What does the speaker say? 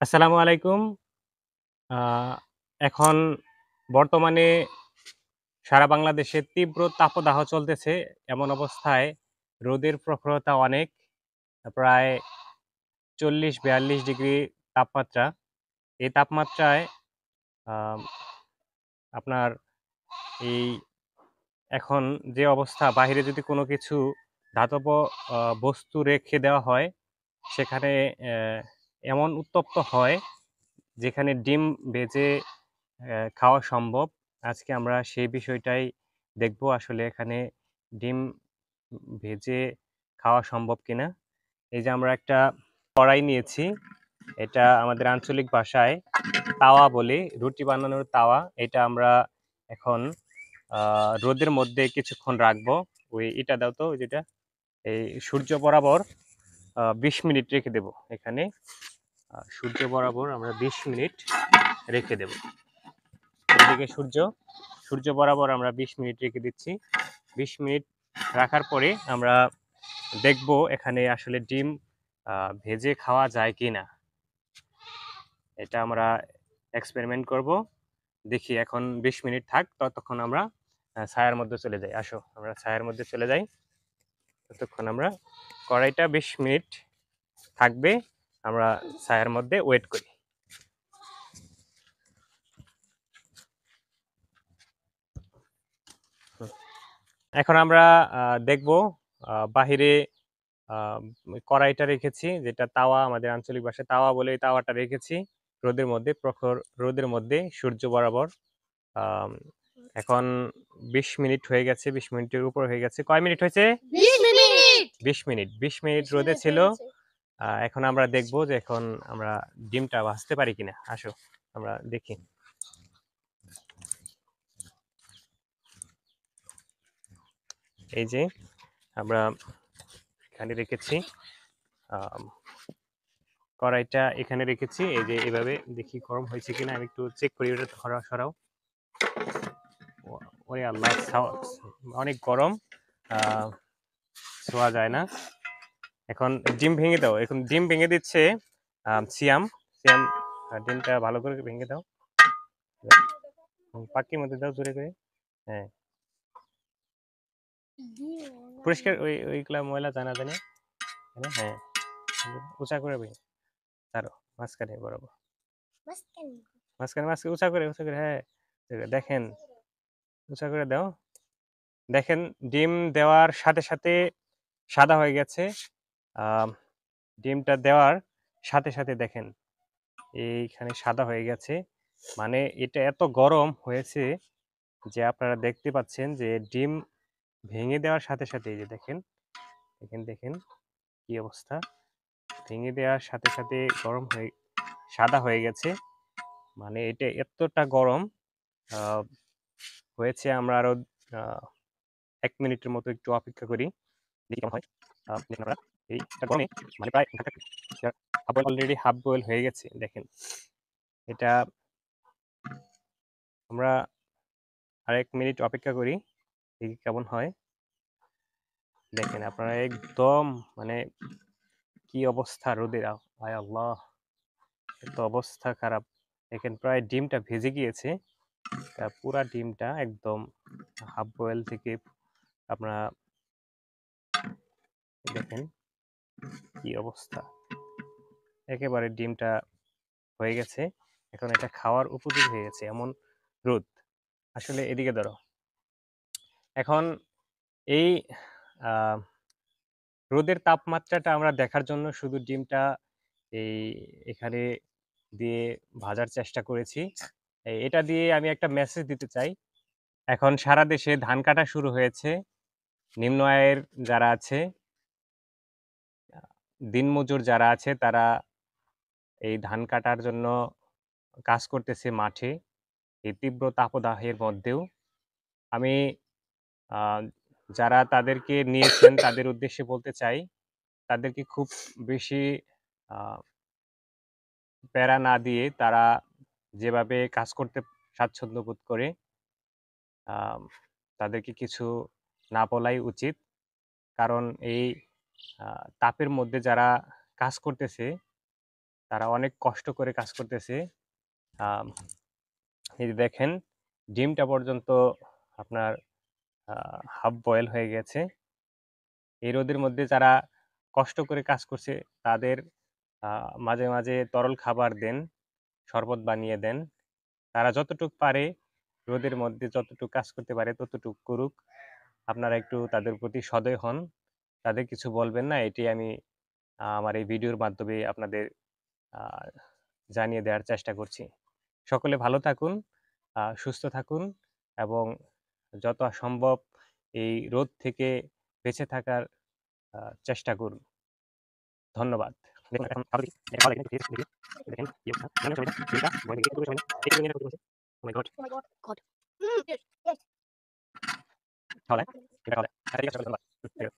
আসসালামু আলাইকুম। আ এখন বর্তমানে সারা বাংলাদেশে তীব্র তাপদাহ চলতেছে। এমন অবস্থায় রোদের প্রখরতা অনেক। প্রায় ৪০-৪২ ডিগ্রি তাপমাত্রা। এই তাপমাত্রায় আম আপনার এই এখন যে অবস্থা বাহিরে যদি কোনো কিছু ধাতব বস্তু রেখে দেওয়া হয়, সেখানে এমন উত্তপ্ত হয় যেখানে ডিম ভেজে খাওয়া সম্ভব। আজকে আমরা সেই বিষয়টাই দেখব আসলে এখানে ডিম ভেজে খাওয়া সম্ভব কিনা। এই যে আমরা একটা কড়াই নিয়েছি। এটা আমাদের আঞ্চলিক ভাষায় তাওয়া বলি, রুটি বানানোর তাওয়া। এটা আমরা এখন রোদের মধ্যে কিছুক্ষণ রাখবো। ওই ইটা দাও তো, ওই যেটা। এই সূর্য বরাবর ২০ মিনিট রেখে দেব এখানে। সূর্য বরাবর আমরা ২০ মিনিট রেখে দেব। এদিকে সূর্য বরাবর আমরা ২০ মিনিট রেখে দিচ্ছি। ২০ মিনিট রাখার পরে আমরা দেখব এখানে আসলে ডিম ভেজে খাওয়া যায় কিনা। এটা আমরা এক্সপেরিমেন্ট করব। দেখি এখন ২০ মিনিট থাক, ততক্ষণ আমরা ছায়ার মধ্যে চলে যাই। আসো আমরা ছায়ার মধ্যে চলে যাই। ততক্ষণ আমরা কড়াইটা ২০ মিনিট থাকবে, আমরা ছায়ার মধ্যে ওয়েট করি। এখন আমরা দেখব বাহিরে আ কড়াইটা রেখেছি, যেটা তাওয়া, আমাদের আঞ্চলিক ভাষায় তাওয়া বলে, এই তাওয়াটা রেখেছি রোদের মধ্যে, প্রখর রোদের মধ্যে সূর্য বরাবর। আম এখন ২০ মিনিট হয়ে গেছে, ২০ মিনিটের উপর হয়ে গেছে। কয় মিনিট হয়েছে? ২০ মিনিট। ২০ মিনিট। ২০ মিনিট ২০ রোদে মিনিট ছিল। হয়ে গেছে। এখন আমরা দেখব যে এখন আমরা ডিমটা ভাজতে পারি কিনা। আসো আমরা দেখি। এই যে আমরা এখানে রেখেছি। আম কড়াইটা এখানে রেখেছি। এই যে এভাবে দেখি গরম হয়েছে কিনা, আমি একটু চেক করি। ওটা সরাও। ওরে আল্লাহ! অনেক গরম। আ ছোঁয়া যায় না। এখন ডিম ভেঙে দাও। এখন ডিম ভেঙে দিচ্ছে সিয়াম। সিয়াম ডিমটা ভালো করে ভেঙে দাও। পাক্কির মধ্যে দাও জোরে করে। হ্যাঁ। পরিষ্কার ওইগুলা ময়লা যায় না জানি। হ্যাঁ। উঁচা করে ছাড়ো। মাঝখানে বরাবর। মাঝখানে উঁচা করে, হ্যাঁ। দেখেন, উঁচা করে দাও। দেখেন ডিম দেওয়ার সাথে, সাথে সাদা হয়ে গেছে। আম ডিমটা দেওয়ার সাথে, সাথে দেখেন এইখানে সাদা হয়ে গেছে। মানে এটা এত গরম হয়েছে যে আপনারা দেখতে পাচ্ছেন যে ডিম ভেঙে দেওয়ার সাথে, সাথে এই যে দেখেন, দেখেন কি অবস্থা। ভেঙে দেওয়ার সাথে, সাথে গরম হয়ে সাদা হয়ে গেছে। মানে এটা এতটা গরম আ হয়েছে। আমরা আরো আ ১ মিনিটের মতো একটু অপেক্ষা করি। দেখি কেমন হয়। দেখুন আপনারা এইটা গরমে মানে প্রায় half boil, already half boil হয়ে গেছে। দেখেন এটা আমরা আরেক মিনিট অপেক্ষা করি। দেখি কেমন হয়। দেখেন আপনারা একদম মানে কি অবস্থা রোদের, হায় আল্লাহ! এত অবস্থা খারাপ। দেখেন প্রায় ডিমটা ভেজে গিয়েছে। পুরা ডিমটা একদম হাফ বয়েল থেকে আপনারা দেখেন কি অবস্থা। একেবারে ডিমটা হয়ে গেছে। এখন এটা খাওয়ার উপযোগী হয়ে গেছে, এমন রোদ। আসলে এদিকে ধরো। এখন এই আ রোদের তাপমাত্রাটা আমরা দেখার জন্য শুধু ডিমটা এই এখানে দিয়ে ভাজার চেষ্টা করেছি। এটা দিয়ে আমি একটা মেসেজ দিতে চাই। এখন সারা দেশে ধান কাটা শুরু হয়েছে। নিম্ন আয়ের যারা আছে, আ দিনমজুর যারা আছে, তারা এই ধান কাটার জন্য কাজ করতেছে মাঠে। এই তীব্র তাপদাহের মধ্যেও। আমি আ যারা তাদেরকে নিয়েছেন তাদের উদ্দেশ্যে বলতে চাই, তাদেরকে খুব বেশি আ প্যারা না দিয়ে তারা যেভাবে কাজ করতে স্বাচ্ছন্দ্য বোধ করে, আম তাদেরকে কিছু না বলাই উচিত। কারণ এই আ তাপের মধ্যে যারা কাজ করতেছে, তারা অনেক কষ্ট করে কাজ করতেছে। আম এই যে দেখেন ডিমটা পর্যন্ত আপনার আ হাফ বয়েল হয়ে গেছে। এই রোদের মধ্যে যারা কষ্ট করে কাজ করছে তাদের আ মাঝে, মাঝে তরল খাবার দেন, শরবত বানিয়ে দেন। তারা যতটুক পারে রোদের মধ্যে যতটুক কাজ করতে পারে ততটুক করুক। আপনারা একটু তাদের প্রতি সদয় হন। তাদের কিছু বলবেন না। এটি আমি আমার এই ভিডিওর মাধ্যমে আপনাদের আ জানিয়ে দেওয়ার চেষ্টা করছি। সকলে ভালো থাকুন, সুস্থ থাকুন এবং যত সম্ভব এই রোদ থেকে বেঁচে থাকার চেষ্টা করুন। ধন্যবাদ। দেখুন এখন ভালো দেখি খাওয়া লাগে নাকি দেখি। দেখেন কি অবস্থা। জানেন সময়টা ডিমটা বয়েল হয়ে গেছে পুরো সময় না। এই যে কত করছে। ওহ মাই god! Oh my god. God. Mm, yes, yes. খাওয়া যায়? এটা খাওয়া যায়। আচ্ছা ঠিক আছে ধন্যবাদ। ঠিক আছে।